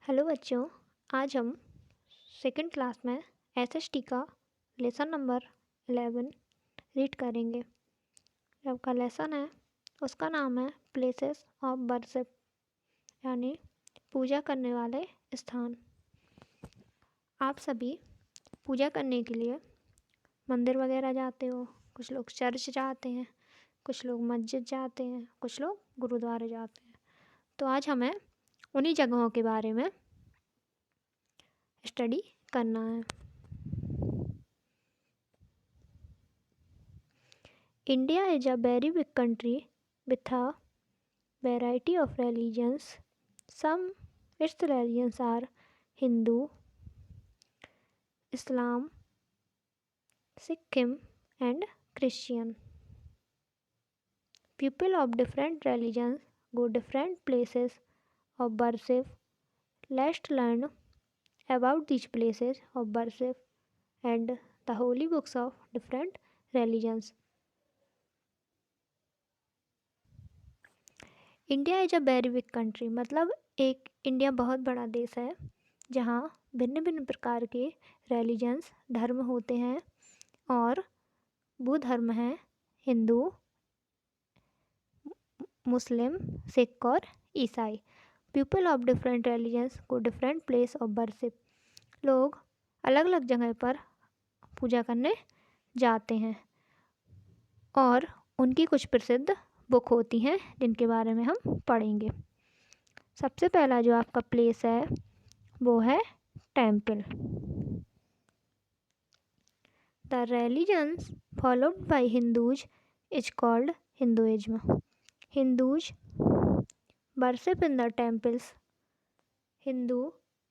Hello बच्चों। आज हम सेकंड क्लास में एसएसटी का लेसन नंबर 11 रीड करेंगे। जो आपका लेसन है उसका नाम है प्लेसेस ऑफ वर्शिप, यानी पूजा करने वाले स्थान। आप सभी पूजा करने के लिए मंदिर वगैरह जाते हो। कुछ लोग चर्च जाते हैं, कुछ लोग मस्जिद जाते हैं, कुछ लोग गुरुद्वारे जाते हैं। तो आज हमें उन्हीं जगहों के बारे में स्टडी करना है। India is a very big country with a variety of religions. Some its religions are Hindu, Islam, Sikhism, and Christian. People of different religions go different places of worship. Let's learn about these places of worship and the holy books of different religions. India is a very big country, मतलब एक India बहुत बड़ा देश है जहाँ भिन्न भिन्न प्रकार के रिलीजन्स धर्म होते हैं। और वो धर्म हैं हिंदू, मुस्लिम, सिख और ईसाई। पीपल ऑफ डिफरेंट रिलीजन्स को डिफरेंट प्लेस ऑफ वर्शिप, लोग अलग अलग जगह पर पूजा करने जाते हैं और उनकी कुछ प्रसिद्ध बुक होती हैं जिनके बारे में हम पढ़ेंगे। सबसे पहला जो आपका प्लेस है वो है temple. The religions followed by Hindus is called Hinduism. Hindus worship in the temples. Hindu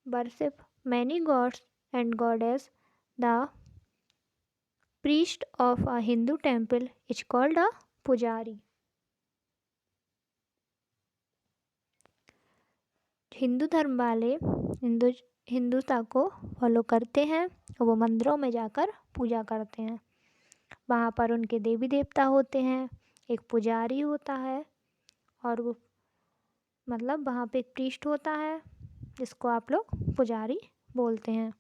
worship many gods and goddess. The priest of a Hindu temple is called a पुजारी। हिंदू धर्म वाले हिंदुता को फॉलो करते हैं और वो मंदिरों में जाकर पूजा करते हैं। वहाँ पर उनके देवी देवता होते हैं, एक पुजारी होता है और वो मतलब वहाँ पे एक प्रीस्ट होता है जिसको आप लोग पुजारी बोलते हैं।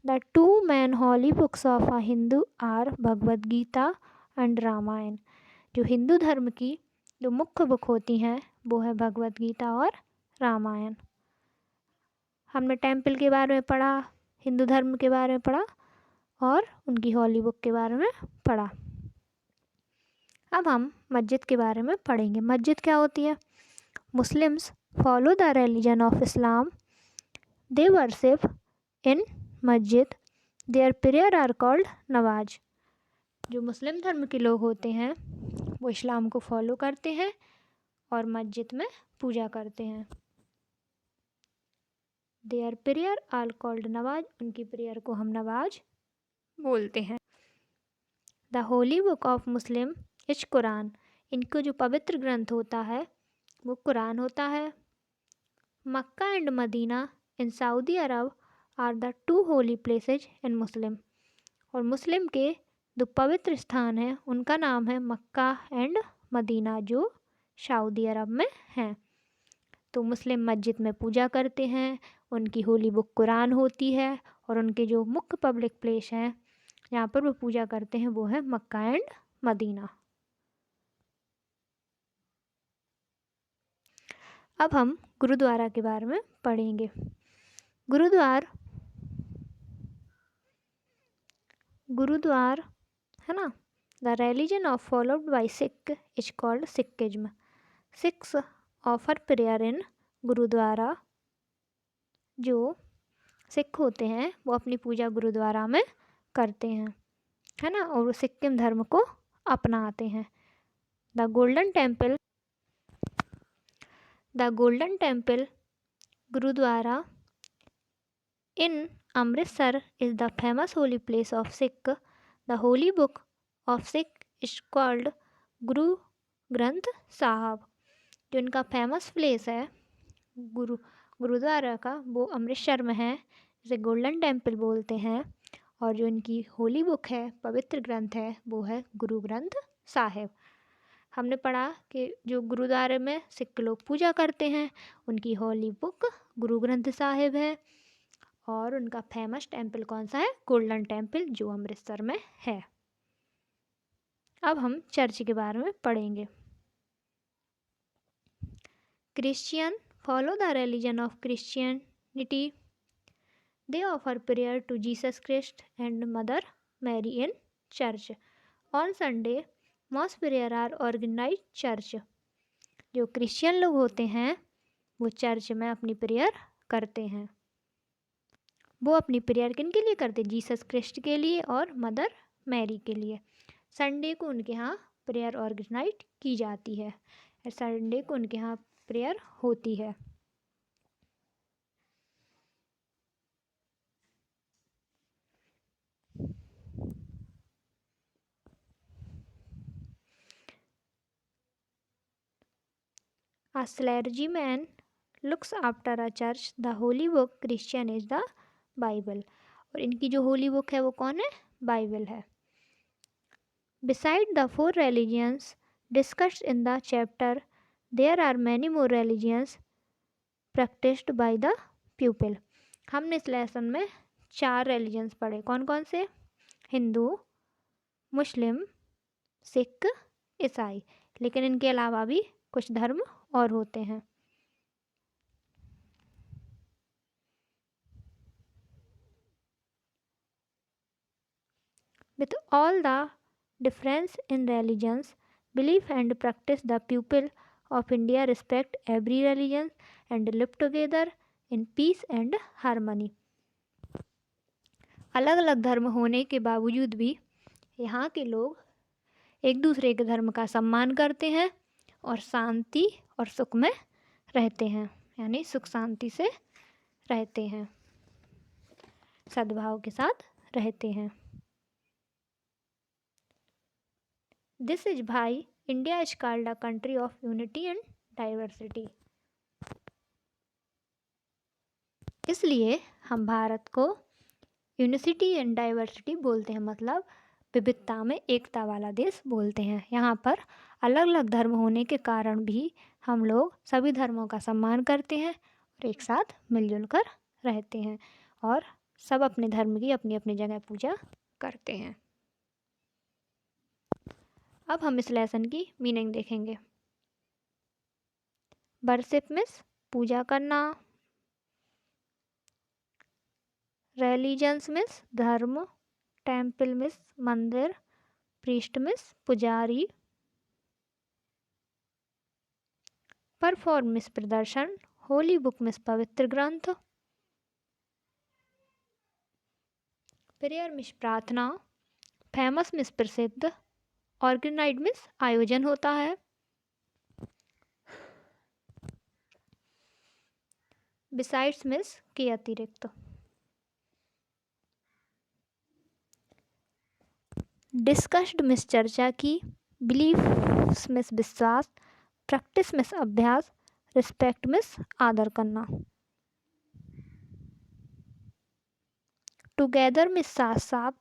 The two main holy books of a Hindu are Bhagavad Gita and Ramayana. जो हिंदू धर्म की जो मुख्य बुक होती हैं वो है भगवद गीता और रामायण। हमने टेम्पल के बारे में पढ़ा, हिंदू धर्म के बारे में पढ़ा और उनकी हॉली बुक के बारे में पढ़ा। अब हम मस्जिद के बारे में पढ़ेंगे। मस्जिद क्या होती है? Muslims follow the religion of Islam. They worship in masjid. Their prayer are called namaz. जो मुस्लिम धर्म के लोग होते हैं वो इस्लाम को फॉलो करते हैं और मस्जिद में पूजा करते हैं। Their prayer are called namaz, उनकी प्रेयर को हम नवाज बोलते हैं। The holy book of Muslim is Quran. इनको जो पवित्र ग्रंथ होता है वो कुरान होता है। Mecca and Medina in Saudi Arabia are the two holy places in Muslim. और मुस्लिम के दो पवित्र स्थान हैं उनका नाम है मक्का एंड मदीना, जो सऊदी अरब में हैं। तो मुस्लिम मस्जिद में पूजा करते हैं, उनकी होली बुक कुरान होती है और उनके जो मुख्य पब्लिक प्लेस हैं जहाँ पर वो पूजा करते हैं वो है मक्का एंड मदीना। अब हम गुरुद्वारा के बारे में पढ़ेंगे। गुरुद्वार है ना। The religion of followed by Sikh is called Sikhism. Sikhs offer prayer in gurdwara. जो सिख होते हैं वो अपनी पूजा गुरुद्वारा में करते हैं, है ना, और वो सिक्किम धर्म को अपनाते हैं। The golden Temple gurdwara in Amritsar is the famous holy place of Sikh. The holy book of Sikh is called Guru Granth साहब। जो इनका फेमस प्लेस है गुरुद्वारा का वो अमृतसर में है, जिसे गोल्डन टेम्पल बोलते हैं। और जो इनकी होली बुक है, पवित्र ग्रंथ है, वो है गुरु ग्रंथ साहिब। हमने पढ़ा कि जो गुरुद्वारे में सिख लोग पूजा करते हैं उनकी होली बुक गुरु ग्रंथ साहिब है, और उनका फेमस टेम्पल कौन सा है? गोल्डन टेम्पल, जो अमृतसर में है। अब हम चर्च के बारे में पढ़ेंगे। Christian follow the religion of Christianity. They offer prayer to Jesus Christ and Mother Mary in church. On Sunday, most prayer are organized church. जो क्रिश्चियन लोग होते हैं वो चर्च में अपनी प्रेयर करते हैं। वो अपनी प्रेयर किन के लिए करते हैं? जीसस क्रिस्ट के लिए और मदर मैरी के लिए। संडे को उनके यहाँ प्रेयर ऑर्गेनाइज की जाती है, संडे को उनके यहाँ प्रेयर होती है। A clergyman looks after a church. The holy book Christian is the Bible. और इनकी जो होली बुक है वो कौन है? बाइबल है। Beside the four religions discussed in the chapter, there are many more religions practiced by the pupil. हमने इस लेसन में 4 रिलीजन्स पढ़े। कौन कौन से? हिंदू, मुस्लिम, सिख, ईसाई। लेकिन इनके अलावा भी कुछ धर्म और होते हैं। With all the difference in religions, belief and practice, the people of India respect every religion and live together in peace and harmony. अलग अलग धर्म होने के बावजूद भी यहाँ के लोग एक दूसरे के धर्म का सम्मान करते हैं और शांति और सुख में रहते हैं, यानी सुख शांति से रहते हैं, सद्भाव के साथ रहते हैं। This is why India is called a country of unity and diversity. इसलिए हम भारत को यूनिसिटी एंड डाइवर्सिटी बोलते हैं, मतलब विविधता में एकता वाला देश बोलते हैं। यहाँ पर अलग अलग धर्म होने के कारण भी हम लोग सभी धर्मों का सम्मान करते हैं और एक साथ मिलजुल कर रहते हैं और सब अपने धर्म की अपनी अपनी जगह पूजा करते हैं। अब हम इस लेसन की मीनिंग देखेंगे। वर्शिप मीन्स पूजा करना, रिलीजन्स मीन्स धर्म, टेम्पल मीन्स मंदिर, प्रीस्ट मीन्स पुजारी, परफॉर्म मीन्स प्रदर्शन, होली बुक मीन्स पवित्र ग्रंथ, प्रेयर मीन्स प्रार्थना, फेमस मीन्स प्रसिद्ध, ऑर्गेनाइज्ड मीन्स आयोजन होता है, बिसाइड्स मीन्स के अतिरिक्त, डिस्कस्ड मीन्स चर्चा की, बिलीफ मीन्स विश्वास, प्रैक्टिस मीन्स अभ्यास, रिस्पेक्ट मीन्स आदर करना, टुगेदर मीन्स साथ साथ,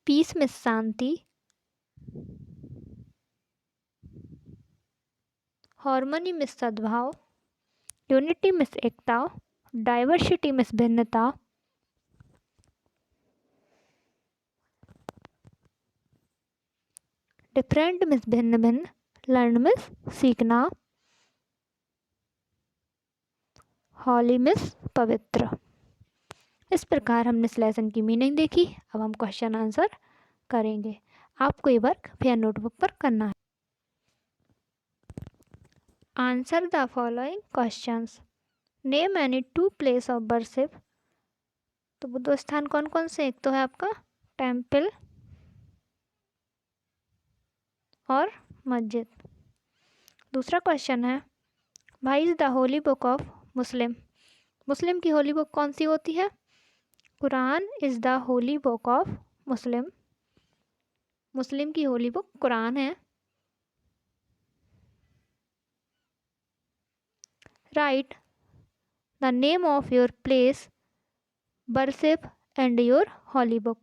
पीस मीन्स शांति, हार्मनी मीन्स सद्भाव, यूनिटी मीन्स एकता, डाइवर्सिटी मीन्स भिन्नता, डिफरेंट मीन्स भिन्न भिन्न, लर्न मीन्स सीखना, होली मीन्स पवित्र। इस प्रकार हमने इस लेसन की मीनिंग देखी। अब हम क्वेश्चन आंसर करेंगे। आपको ये वर्क फेयर नोटबुक पर करना है। Answer the following questions. Name any 2 place of worship. तो बुद्ध स्थान कौन कौन से? एक तो है आपका टेम्पल और मस्जिद। दूसरा क्वेश्चन है why is the holy book of Muslim. Muslim की होली बुक कौन सी होती है? Quran is the holy book of Muslim. Muslim की होली बुक कुरान है। Write the name of your place worship and your holy book.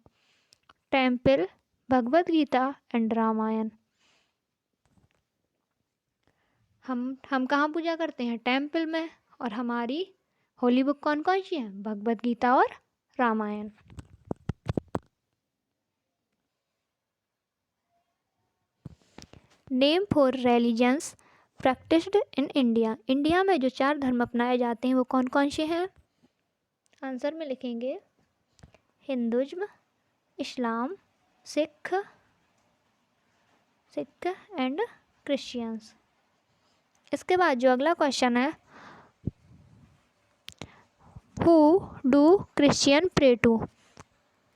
Temple, Bhagavad Gita and Ramayana. हम कहाँ पूजा करते हैं? टेम्पल में। और हमारी होली बुक कौन कौन सी है? भगवद गीता और Ramayana. Name for religions practised in India. India में जो 4 धर्म अपनाए जाते हैं वो कौन कौन से हैं? आंसर में लिखेंगे Hinduism, Islam, Sikh and Christians. इसके बाद जो अगला क्वेश्चन है, who do Christian pray to.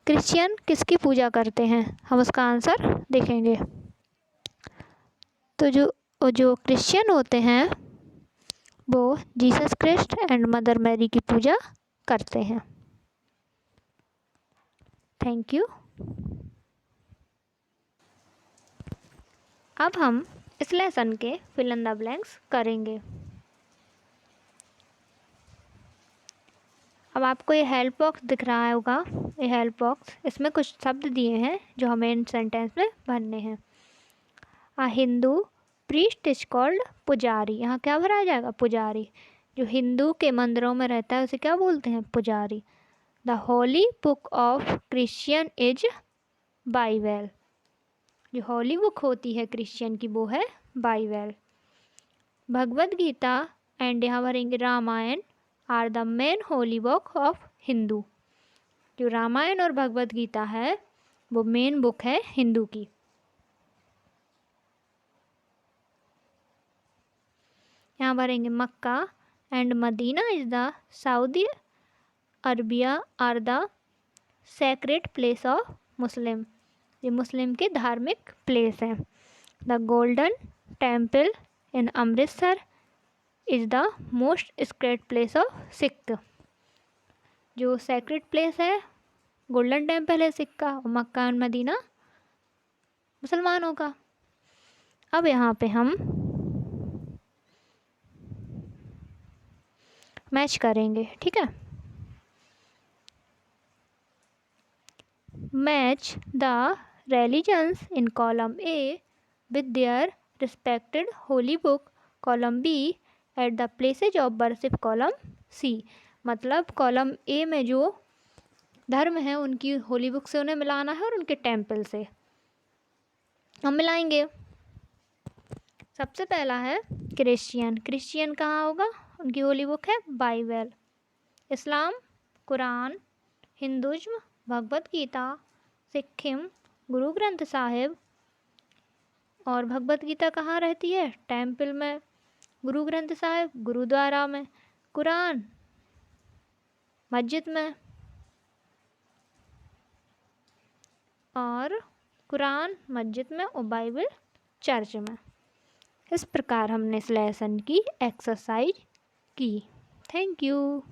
Christian किसकी पूजा करते हैं? हम उसका आंसर देखेंगे। तो जो क्रिश्चियन होते हैं वो Jesus Christ and Mother Mary की पूजा करते हैं। Thank you. अब हम इस लेसन के फिल इन द ब्लैंक्स करेंगे। अब आपको ये हेल्प बॉक्स दिख रहा होगा, ये हेल्प बॉक्स, इसमें कुछ शब्द दिए हैं जो हमें इन सेंटेंस में भरने हैं। आ हिंदू प्रीस्ट इज कॉल्ड पुजारी। यहाँ क्या भरा जाएगा? पुजारी। जो हिंदू के मंदिरों में रहता है उसे क्या बोलते हैं? पुजारी। The holy book of Christian is Bible. जो होली बुक होती है क्रिश्चियन की वो है बाइबल। भगवद गीता एंड यहाँ भरेंगे Ramayana are the main holy book of Hindu. जो रामायण और भगवद गीता है वो मेन बुक है हिंदू की। यहाँ भरेंगे Mecca and Medina is the Saudi Arabia are the sacred place of Muslim. ये मुस्लिम के धार्मिक प्लेस हैं। The golden temple in Amritsar is the most sacred place of Sikh. जो सेक्रेड प्लेस है गोल्डन टेम्पल है सिख का, और मक्का और मदीना मुसलमानों का। अब यहाँ पे हम मैच करेंगे, ठीक है। Match the religions in column A with their respected holy book column B at the places of worship column C. मतलब कॉलम ए में जो धर्म है उनकी होली बुक से उन्हें मिलाना है और उनके टेम्पल से हम मिलाएंगे। सबसे पहला है क्रिश्चियन। क्रिश्चियन कहाँ होगा? उनकी होली बुक है बाइबल। इस्लाम कुरान, हिंदुज्म भगवद गीता, सिक्किम गुरु ग्रंथ साहिब। और भगवद गीता कहाँ रहती है? टेम्पल में। गुरु ग्रंथ साहिब गुरुद्वारा में। कुरान मस्जिद में। और कुरान मस्जिद में और बाइबल चर्च में। इस प्रकार हमने इस लेसन की एक्सरसाइज की। Thank you.